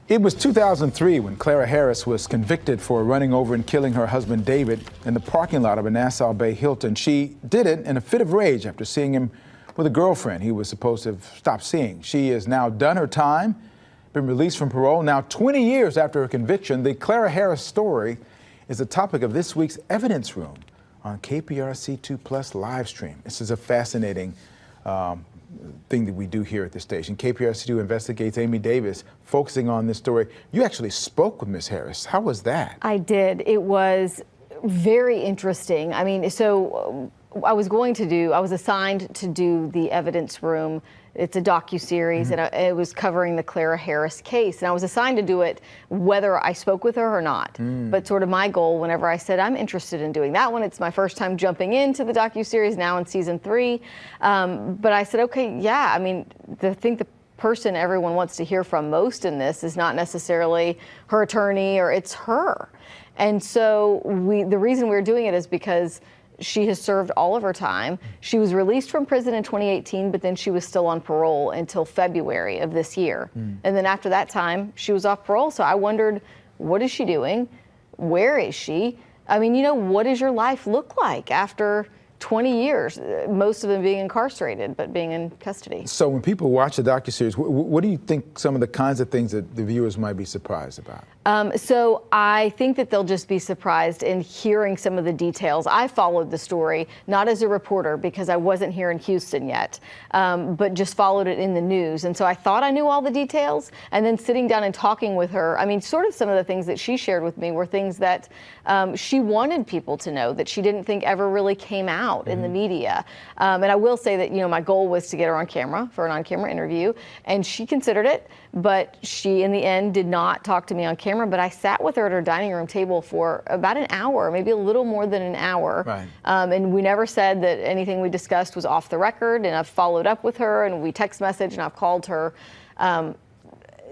It was 2003 when Clara Harris was convicted for running over and killing her husband David in the parking lot of a Nassau Bay Hilton. She did it in a fit of rage after seeing him with a girlfriend he was supposed to have stopped seeing. She has now done her time, been released from parole. Now 20 years after her conviction, the Clara Harris story is the topic of this week's Evidence Room on KPRC 2 Plus live stream. This is a fascinating thing that we do here at the station. KPRC 2 investigates. Amy Davis focusing on this story. You actually spoke with Ms. Harris. How was that? I did. It was very interesting. I mean, so I was assigned to do the Evidence Room. It's a docuseries, and it was covering the Clara Harris case. And I was assigned to do it whether I spoke with her or not. But sort of my goal, whenever I said I'm interested in doing that one, it's my first time jumping into the docuseries now in season 3. But I said, okay, yeah. I mean, I think the person everyone wants to hear from most in this is not necessarily her attorney, or it's her. And so the reason we're doing it is because she has served all of her time. She was released from prison in 2018, but then she was still on parole until February of this year. And then after that time, she was off parole. So I wondered, what is she doing? Where is she? I mean, you know, what does your life look like after 20 years, most of them being incarcerated, but being in custody? So when people watch the docuseries, what do you think some of the kinds of things that the viewers might be surprised about? So I think that they'll just be surprised in hearing some of the details. I followed the story, not as a reporter because I wasn't here in Houston yet, but just followed it in the news. And so I thought I knew all the details, and then sitting down and talking with her, I mean, sort of some of the things that she shared with me were things that she wanted people to know that she didn't think ever really came out in the media. And I will say that, you know, my goal was to get her on camera for an on-camera interview, and she considered it, but she in the end did not talk to me on camera. But I sat with her at her dining room table for about an hour, maybe a little more than an hour. Right. And we never said that anything we discussed was off the record, and I've followed up with her, and we text message, and I've called her.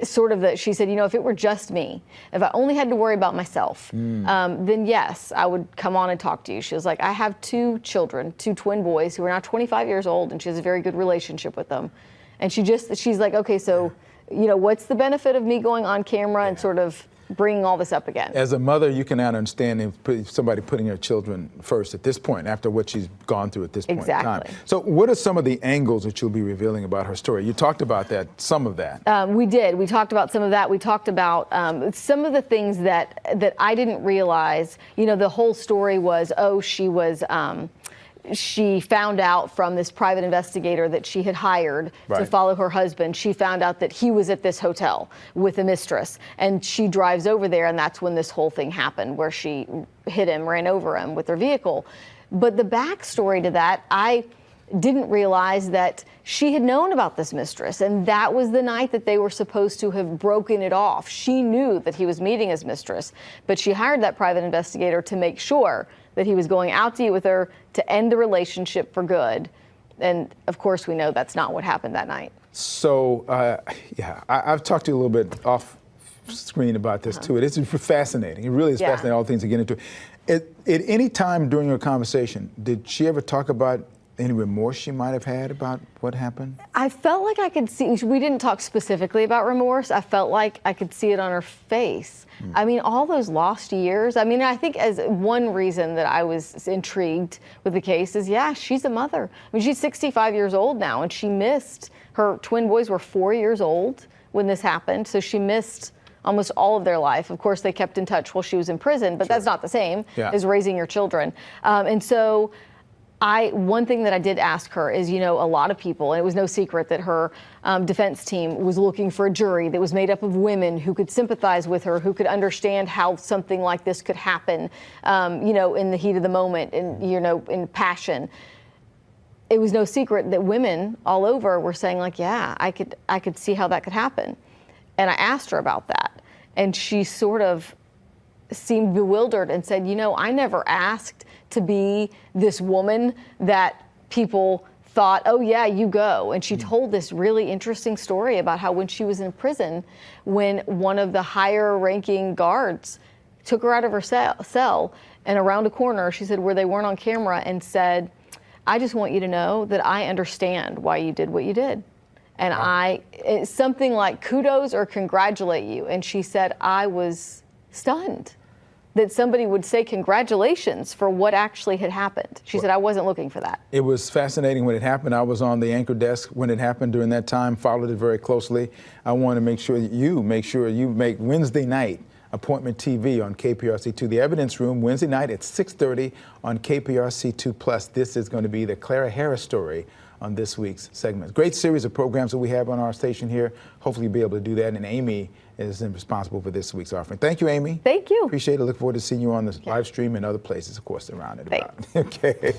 She said, you know, if it were just me, if I only had to worry about myself, then yes, I would come on and talk to you. She was like, I have 2 children, 2 twin boys who are now 25 years old, and she has a very good relationship with them. And she's like, okay, so, you know, what's the benefit of me going on camera and sort of bringing all this up again? As a mother, you can understand somebody putting their children first at this point, after what she's gone through at this point in time. So what are some of the angles that you'll be revealing about her story? You talked about that, some of that. We did. We talked about some of that. We talked about some of the things that I didn't realize. You know, the whole story was, she found out from this private investigator that she had hired to follow her husband. She found out that he was at this hotel with a mistress, and she drives over there, and that's when this whole thing happened, where she hit him, ran over him with her vehicle. But the backstory to that, I didn't realize that she had known about this mistress, and that was the night that they were supposed to have broken it off. She knew that he was meeting his mistress, but she hired that private investigator to make sure that he was going out to eat with her to end the relationship for good. And of course, we know that's not what happened that night. So, I've talked to you a little bit off screen about this too. It is fascinating. It really is fascinating, all the things that get into it. At any time during your conversation, did she ever talk about any remorse she might have had about what happened? I felt like I could see, we didn't talk specifically about remorse. I felt like I could see it on her face. I mean, all those lost years. I mean, I think as one reason that I was intrigued with the case is, she's a mother. I mean, she's 65 years old now, and she missed, her twin boys were 4 years old when this happened. So she missed almost all of their life. Of course, they kept in touch while she was in prison, but that's not the same as raising your children. And so one thing that I did ask her is, you know, a lot of people, and it was no secret that her defense team was looking for a jury that was made up of women who could sympathize with her, who could understand how something like this could happen, you know, in the heat of the moment and, you know, in passion. It was no secret that women all over were saying, like, I could see how that could happen. And I asked her about that, and she sort of seemed bewildered and said, you know, I never asked to be this woman that people thought, oh yeah, you go. And she told this really interesting story about how when she was in prison, when one of the higher ranking guards took her out of her cell and around a corner, she said, where they weren't on camera, and said, I just want you to know that I understand why you did what you did. And it's something like kudos or congratulate you. And she said, I was stunned that somebody would say congratulations for what actually had happened. She said, I wasn't looking for that. It was fascinating when it happened. I was on the anchor desk when it happened during that time, followed it very closely. I want to make sure that you make Wednesday night appointment TV on KPRC2, the evidence room, Wednesday night at 6:30 on KPRC2 Plus. This is going to be the Clara Harris story on this week's segment. Great series of programs that we have on our station here. Hopefully you'll be able to do that. And Amy is responsible for this week's offering. Thank you, Amy. Thank you. Appreciate it. Look forward to seeing you on the live stream and other places, of course, around it. Thanks. Okay.